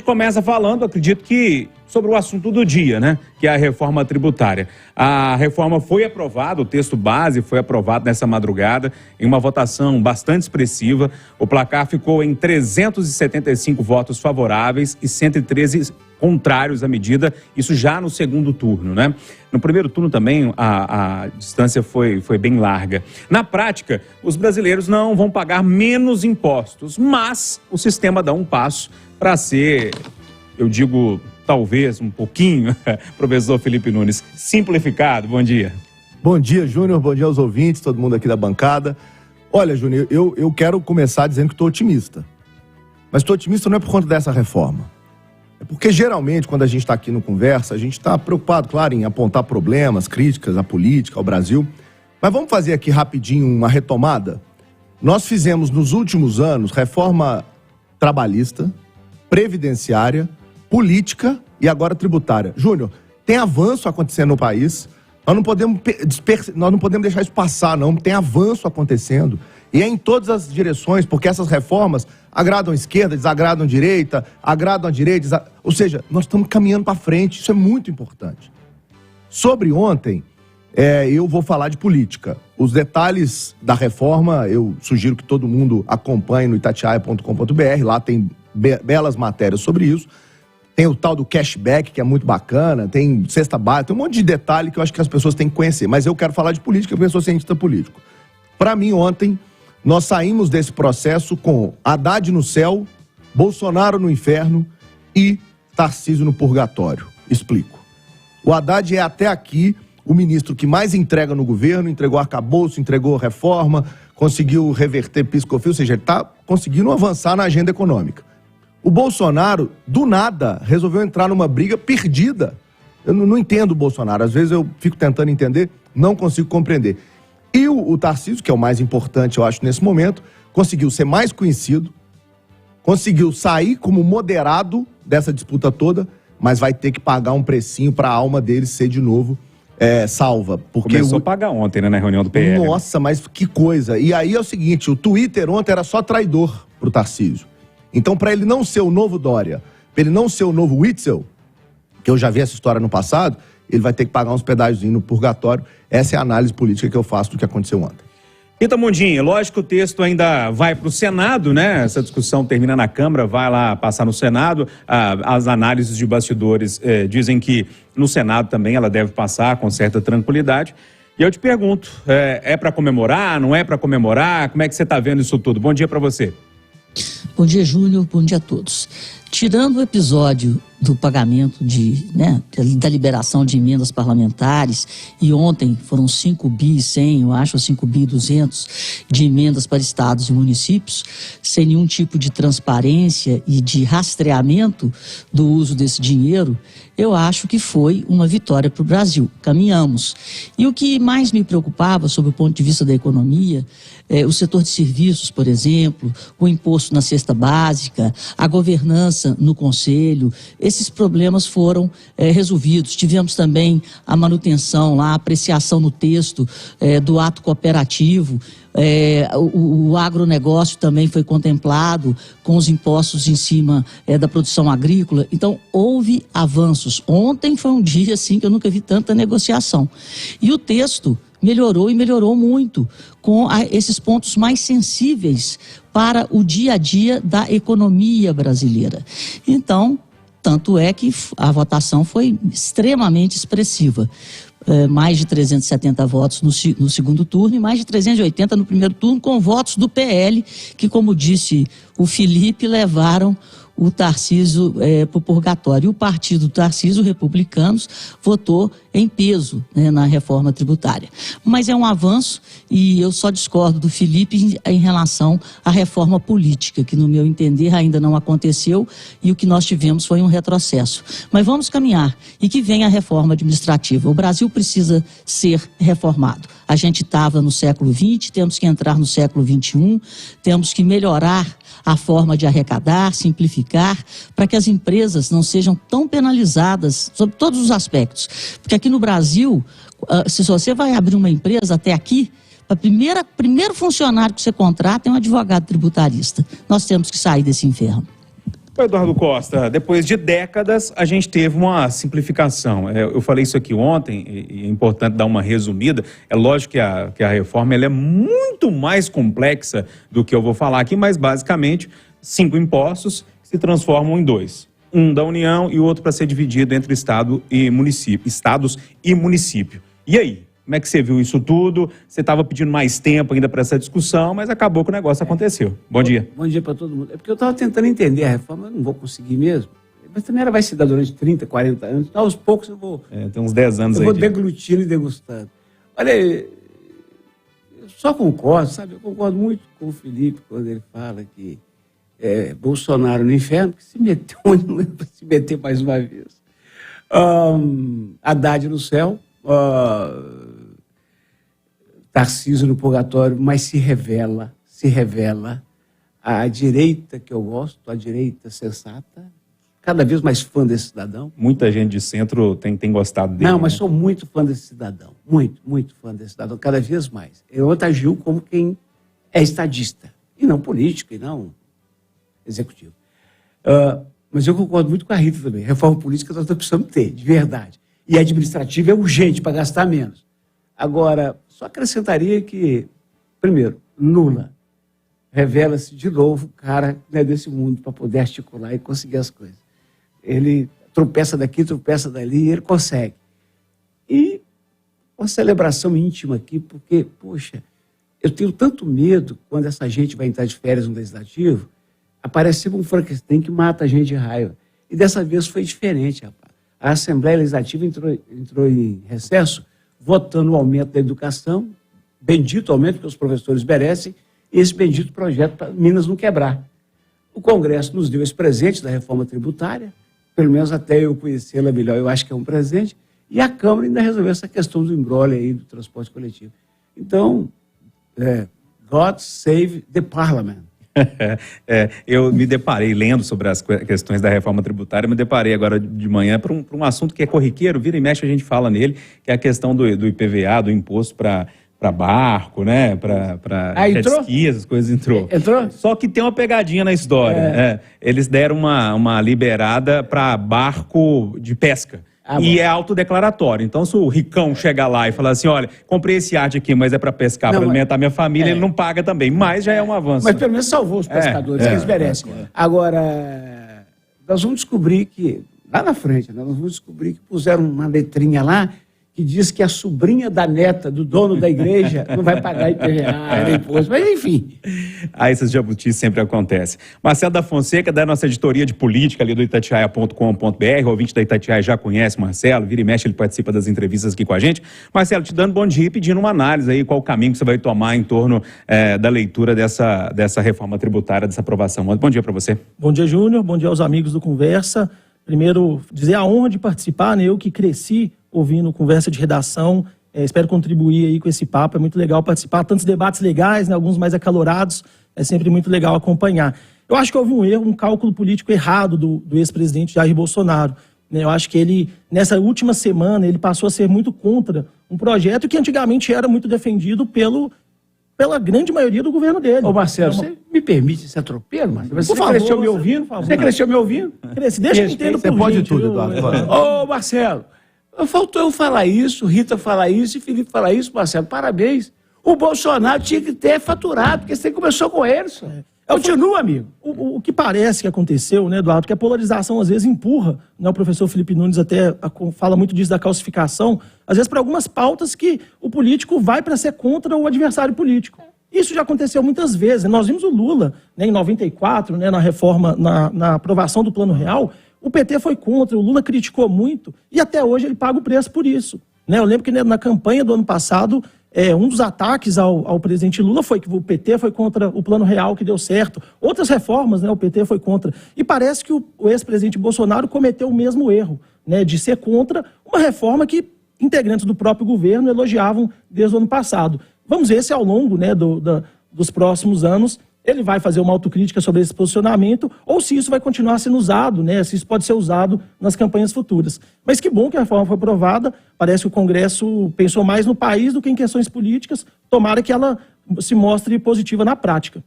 Começa falando, acredito que, sobre o assunto do dia, né? Que é a reforma tributária. A reforma foi aprovada, o texto base foi aprovado nessa madrugada, em uma votação bastante expressiva. O placar ficou em 375 votos favoráveis e 113 contrários à medida, isso já no segundo turno, né? No primeiro turno também a distância foi bem larga. Na prática, os brasileiros não vão pagar menos impostos, mas o sistema dá um passo para ser, eu digo, talvez um pouquinho, professor Felipe Nunes, simplificado. Bom dia. Bom dia, Júnior. Bom dia aos ouvintes, todo mundo aqui da bancada. Olha, Júnior, eu quero começar dizendo que estou otimista. Mas estou otimista não é por conta dessa reforma. É porque, geralmente, quando a gente está aqui no Conversa, a gente está preocupado, claro, em apontar problemas, críticas à política, ao Brasil. Mas vamos fazer aqui rapidinho uma retomada? Nós fizemos, nos últimos anos, reforma trabalhista, previdenciária, política e agora tributária. Júnior, tem avanço acontecendo no país. Nós não podemos deixar isso passar, não. Tem avanço acontecendo. E é em todas as direções, porque essas reformas agradam a esquerda, desagradam a direita, agradam a direita, ou seja, nós estamos caminhando para frente. Isso é muito importante. Sobre ontem, eu vou falar de política. Os detalhes da reforma, eu sugiro que todo mundo acompanhe no itatiaia.com.br. Lá tem belas matérias sobre isso. Tem o tal do cashback, que é muito bacana, tem cesta básica, tem um monte de detalhe que eu acho que as pessoas têm que conhecer. Mas eu quero falar de política, porque eu sou cientista político. Para mim, ontem, nós saímos desse processo com Haddad no céu, Bolsonaro no inferno e Tarcísio no purgatório. Explico. O Haddad é até aqui o ministro que mais entrega no governo, entregou arcabouço, entregou reforma, conseguiu reverter PIS/COFINS, ou seja, ele está conseguindo avançar na agenda econômica. O Bolsonaro, do nada, resolveu entrar numa briga perdida. Eu não entendo o Bolsonaro. Às vezes eu fico tentando entender, não consigo compreender. E o Tarcísio, que é o mais importante, eu acho, nesse momento, conseguiu ser mais conhecido, conseguiu sair como moderado dessa disputa toda, mas vai ter que pagar um precinho para a alma dele ser de novo salva. Porque começou a pagar ontem, né, na reunião do PL. Nossa, mas que coisa. E aí é o seguinte, o Twitter ontem era só traidor pro Tarcísio. Então, para ele não ser o novo Dória, para ele não ser o novo Witzel, que eu já vi essa história no passado, ele vai ter que pagar uns pedágios no purgatório. Essa é a análise política que eu faço do que aconteceu ontem. Rita Mondinho, lógico que o texto ainda vai para o Senado, né? Essa discussão termina na Câmara, vai lá passar no Senado. As análises de bastidores dizem que no Senado também ela deve passar com certa tranquilidade. E eu te pergunto, é para comemorar, não é para comemorar? Como é que você está vendo isso tudo? Bom dia para você. Bom dia, Júnior. Bom dia a todos. Tirando o episódio do pagamento da liberação de emendas parlamentares, e ontem foram 5.100, eu acho, 5.200 de emendas para estados e municípios, sem nenhum tipo de transparência e de rastreamento do uso desse dinheiro, eu acho que foi uma vitória para o Brasil. Caminhamos. E o que mais me preocupava, sob o ponto de vista da economia, o setor de serviços, por exemplo, o imposto na cesta básica, a governança no Conselho, esses problemas foram resolvidos. Tivemos também a manutenção, a apreciação no texto do ato cooperativo. O agronegócio também foi contemplado com os impostos em cima da produção agrícola. Então, houve avanços. Ontem foi um dia assim que eu nunca vi tanta negociação. E o texto melhorou e melhorou muito com esses pontos mais sensíveis para o dia a dia da economia brasileira. Então, tanto é que a votação foi extremamente expressiva. Mais de 370 votos no segundo turno e mais de 380 no primeiro turno, com votos do PL, que, como disse o Felipe, levaram o Tarcísio para o purgatório. E o partido do Tarcísio, Republicanos, votou em peso na reforma tributária. Mas é um avanço e eu só discordo do Felipe em relação à reforma política, que no meu entender ainda não aconteceu e o que nós tivemos foi um retrocesso. Mas vamos caminhar e que venha a reforma administrativa. O Brasil precisa ser reformado. A gente estava no século XX, temos que entrar no século XXI, temos que melhorar a forma de arrecadar, simplificar, para que as empresas não sejam tão penalizadas sobre todos os aspectos. Porque aqui no Brasil, se você vai abrir uma empresa até aqui, o primeiro funcionário que você contrata é um advogado tributarista. Nós temos que sair desse inferno. Eduardo Costa, depois de décadas, a gente teve uma simplificação. Eu falei isso aqui ontem, e é importante dar uma resumida. É lógico que a reforma ela é muito mais complexa do que eu vou falar aqui, mas basicamente 5 impostos se transformam em 2. Um da União e o outro para ser dividido entre estados e município. E aí? Como é que você viu isso tudo? Você estava pedindo mais tempo ainda para essa discussão, mas acabou que o negócio aconteceu. Bom dia. Bom dia para todo mundo. É porque eu estava tentando entender a reforma, eu não vou conseguir mesmo. Mas também ela vai se dar durante 30, 40 anos. Então, aos poucos eu vou... tem uns 10 anos aí. Eu vou deglutindo e degustando. Olha, eu só concordo, sabe? Eu concordo muito com o Felipe quando ele fala que Bolsonaro no inferno, que se meteu onde não é para se meter mais uma vez. Haddad no céu, Tarcísio no purgatório, mas se revela a direita que eu gosto, a direita sensata, cada vez mais fã desse cidadão. Muita gente de centro tem gostado dele. Não, mas sou muito fã desse cidadão, muito fã desse cidadão, cada vez mais. Eu agiu como quem é estadista, e não político, e não executivo. Mas eu concordo muito com a Rita também. Reforma política nós precisamos ter, de verdade. E administrativa é urgente para gastar menos. Agora, só acrescentaria que, primeiro, Lula revela-se de novo o cara desse mundo para poder articular e conseguir as coisas. Ele tropeça daqui, tropeça dali, e ele consegue. E uma celebração íntima aqui, porque, poxa, eu tenho tanto medo quando essa gente vai entrar de férias no Legislativo, aparece um Frankenstein que mata a gente de raiva. E dessa vez foi diferente, rapaz. A Assembleia Legislativa entrou em recesso, votando o aumento da educação, bendito aumento que os professores merecem, e esse bendito projeto para Minas não quebrar. O Congresso nos deu esse presente da reforma tributária, pelo menos até eu conhecê-la melhor, eu acho que é um presente, e a Câmara ainda resolveu essa questão do imbróglio aí do transporte coletivo. Então, God save the Parliament. Eu me deparei, lendo sobre as questões da reforma tributária, me deparei agora de manhã para um assunto que é corriqueiro, vira e mexe a gente fala nele, que é a questão do IPVA, do imposto para barco, né? Para pesquisa, essas coisas entrou. Só que tem uma pegadinha na história. Eles deram uma liberada para barco de pesca. E é autodeclaratório. Então, se o ricão chegar lá e falar assim, olha, comprei esse iate aqui, mas é para pescar, para alimentar minha família, ele não paga também. Mas já é um avanço. Mas pelo menos salvou os pescadores, que eles merecem. Agora, nós vamos descobrir que, lá na frente, nós vamos descobrir que puseram uma letrinha lá que diz que a sobrinha da neta do dono da igreja não vai pagar IPVA, imposto, mas enfim. Esses jabutis sempre acontecem. Marcelo da Fonseca, da nossa editoria de política ali do itatiaia.com.br, o ouvinte da Itatiaia já conhece o Marcelo, vira e mexe, ele participa das entrevistas aqui com a gente. Marcelo, te dando bom dia e pedindo uma análise aí, qual o caminho que você vai tomar em torno da leitura dessa reforma tributária, dessa aprovação. Bom dia para você. Bom dia, Júnior, bom dia aos amigos do Conversa. Primeiro, dizer a honra de participar, né? Eu que cresci ouvindo Conversa de Redação, espero contribuir aí com esse papo, é muito legal participar, tantos debates legais, né, alguns mais acalorados, é sempre muito legal acompanhar. Eu acho que houve um erro, um cálculo político errado do ex-presidente Jair Bolsonaro, né? Eu acho que ele, nessa última semana, ele passou a ser muito contra um projeto que antigamente era muito defendido pela grande maioria do governo dele. Ô Marcelo, você me permite esse atropelo, Marcelo? Você cresceu me ouvindo? Você cresceu me ouvindo? Deixa eu entender Você pode tudo, Eduardo. Ô Marcelo, faltou eu falar isso, Rita falar isso e Felipe falar isso, Marcelo. Parabéns. O Bolsonaro tinha que ter faturado, porque você começou com eles. Continua, amigo. O que parece que aconteceu, né, Eduardo, que a polarização às vezes empurra, né, o professor Felipe Nunes até fala muito disso da calcificação, às vezes para algumas pautas que o político vai para ser contra o adversário político. Isso já aconteceu muitas vezes. Nós vimos o Lula, né, em 94, né, na reforma, na aprovação do Plano Real, o PT foi contra, o Lula criticou muito e até hoje ele paga o preço por isso. Né? Eu lembro que na campanha do ano passado, um dos ataques ao presidente Lula foi que o PT foi contra o Plano Real, que deu certo. Outras reformas, né, o PT foi contra. E parece que o ex-presidente Bolsonaro cometeu o mesmo erro, né, de ser contra uma reforma que integrantes do próprio governo elogiavam desde o ano passado. Vamos ver se ao longo, né, dos próximos anos ele vai fazer uma autocrítica sobre esse posicionamento ou se isso vai continuar sendo usado, né, se isso pode ser usado nas campanhas futuras. Mas que bom que a reforma foi aprovada, parece que o Congresso pensou mais no país do que em questões políticas, tomara que ela se mostre positiva na prática.